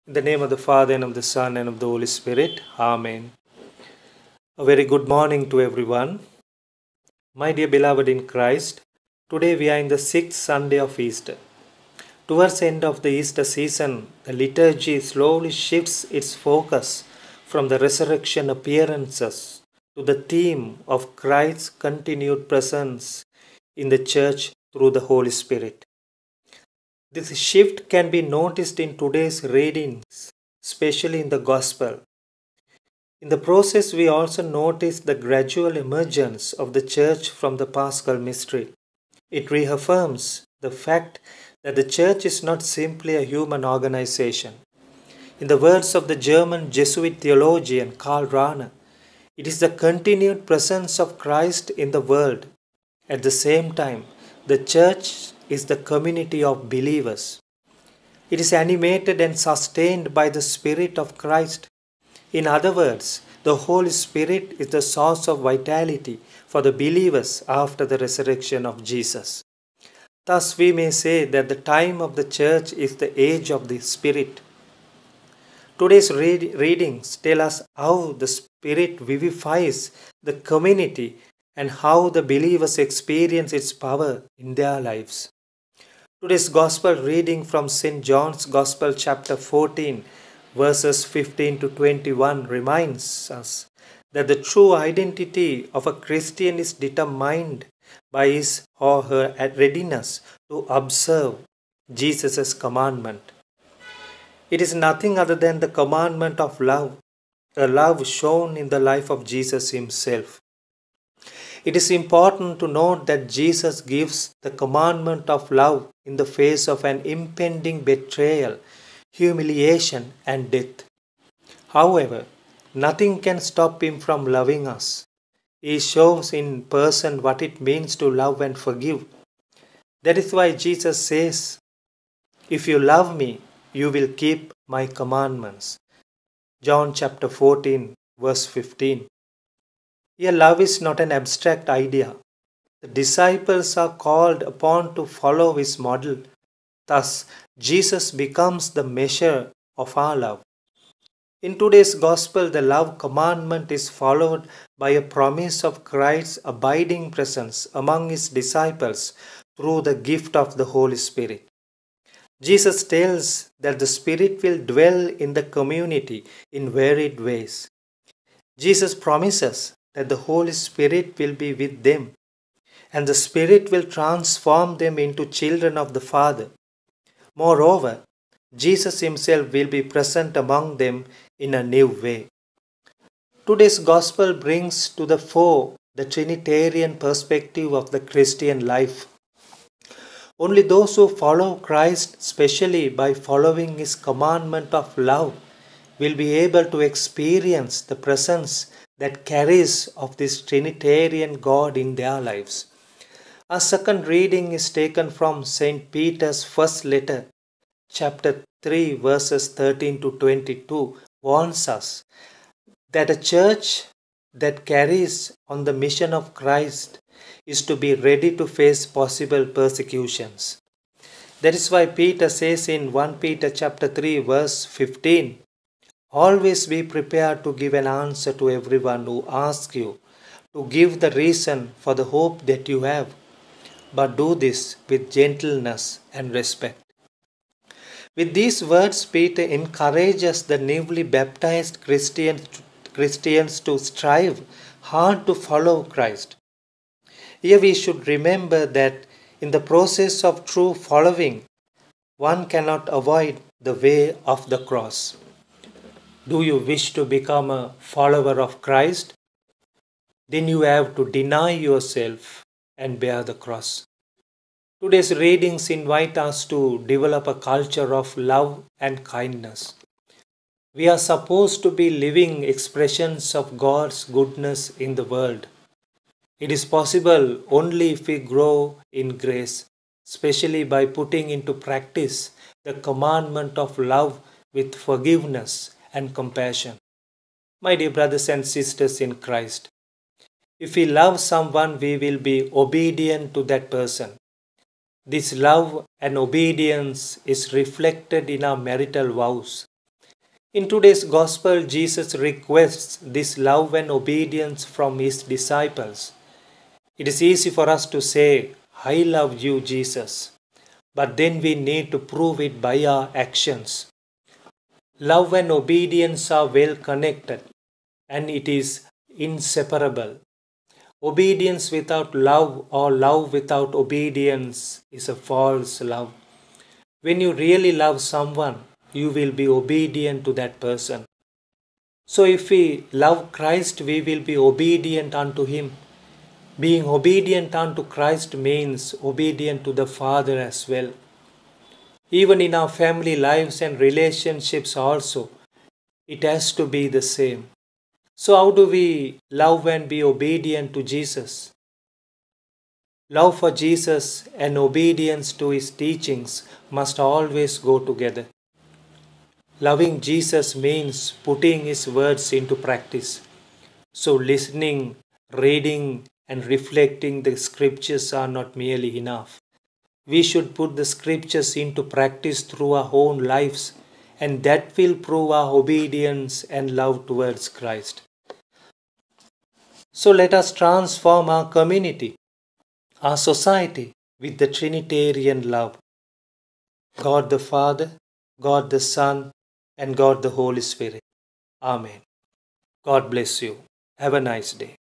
In the name of the Father, and of the Son, and of the Holy Spirit. Amen. A very good morning to everyone. My dear beloved in Christ, today we are in the sixth Sunday of Easter. Towards the end of the Easter season, the liturgy slowly shifts its focus from the resurrection appearances to the theme of Christ's continued presence in the Church through the Holy Spirit. This shift can be noticed in today's readings, especially in the Gospel. In the process, we also notice the gradual emergence of the Church from the Paschal mystery. It reaffirms the fact that the Church is not simply a human organization. In the words of the German Jesuit theologian Karl Rahner, it is the continued presence of Christ in the world. At the same time, the Church is the community of believers. It is animated and sustained by the Spirit of Christ. In other words, the Holy Spirit is the source of vitality for the believers after the resurrection of Jesus. Thus, we may say that the time of the Church is the age of the Spirit. Today's readings tell us how the Spirit vivifies the community and how the believers experience its power in their lives. Today's Gospel reading from St. John's Gospel, chapter 14, verses 15 to 21, reminds us that the true identity of a Christian is determined by his or her readiness to observe Jesus' commandment. It is nothing other than the commandment of love, a love shown in the life of Jesus himself. It is important to note that Jesus gives the commandment of love in the face of an impending betrayal, humiliation, and death. However, nothing can stop him from loving us. He shows in person what it means to love and forgive. That is why Jesus says, "If you love me, you will keep my commandments." John chapter 14, verse 15. Here, love is not an abstract idea. The disciples are called upon to follow his model. Thus, Jesus becomes the measure of our love. In today's Gospel, the love commandment is followed by a promise of Christ's abiding presence among his disciples through the gift of the Holy Spirit. Jesus tells that the Spirit will dwell in the community in varied ways. Jesus promises that the Holy Spirit will be with them, and the Spirit will transform them into children of the Father. Moreover, Jesus himself will be present among them in a new way. Today's Gospel brings to the fore the Trinitarian perspective of the Christian life. Only those who follow Christ, especially by following his commandment of love, will be able to experience the presence that carries of this Trinitarian God in their lives. Our second reading is taken from St. Peter's first letter, chapter 3, verses 13 to 22, warns us that a church that carries on the mission of Christ is to be ready to face possible persecutions. That is why Peter says in 1 Peter chapter 3, verse 15, "Always be prepared to give an answer to everyone who asks you to give the reason for the hope that you have, but do this with gentleness and respect." With these words, Peter encourages the newly baptized Christians to strive hard to follow Christ. Here we should remember that in the process of true following, one cannot avoid the way of the cross. Do you wish to become a follower of Christ? Then you have to deny yourself and bear the cross. Today's readings invite us to develop a culture of love and kindness. We are supposed to be living expressions of God's goodness in the world. It is possible only if we grow in grace, especially by putting into practice the commandment of love with forgiveness and compassion. My dear brothers and sisters in Christ, if we love someone, we will be obedient to that person. This love and obedience is reflected in our marital vows. In today's Gospel, Jesus requests this love and obedience from his disciples. It is easy for us to say, I love you, Jesus, but then we need to prove it by our actions. Love and obedience are well connected, and it is inseparable. Obedience without love or love without obedience is a false love. When you really love someone, you will be obedient to that person. So if we love Christ, we will be obedient unto him. Being obedient unto Christ means obedient to the Father as well. Even in our family lives and relationships also, it has to be the same. So how do we love and be obedient to Jesus? Love for Jesus and obedience to his teachings must always go together. Loving Jesus means putting his words into practice. So listening, reading, and reflecting the scriptures are not merely enough. We should put the scriptures into practice through our own lives, and that will prove our obedience and love towards Christ. So let us transform our community, our society, with the Trinitarian love. God the Father, God the Son, and God the Holy Spirit. Amen. God bless you. Have a nice day.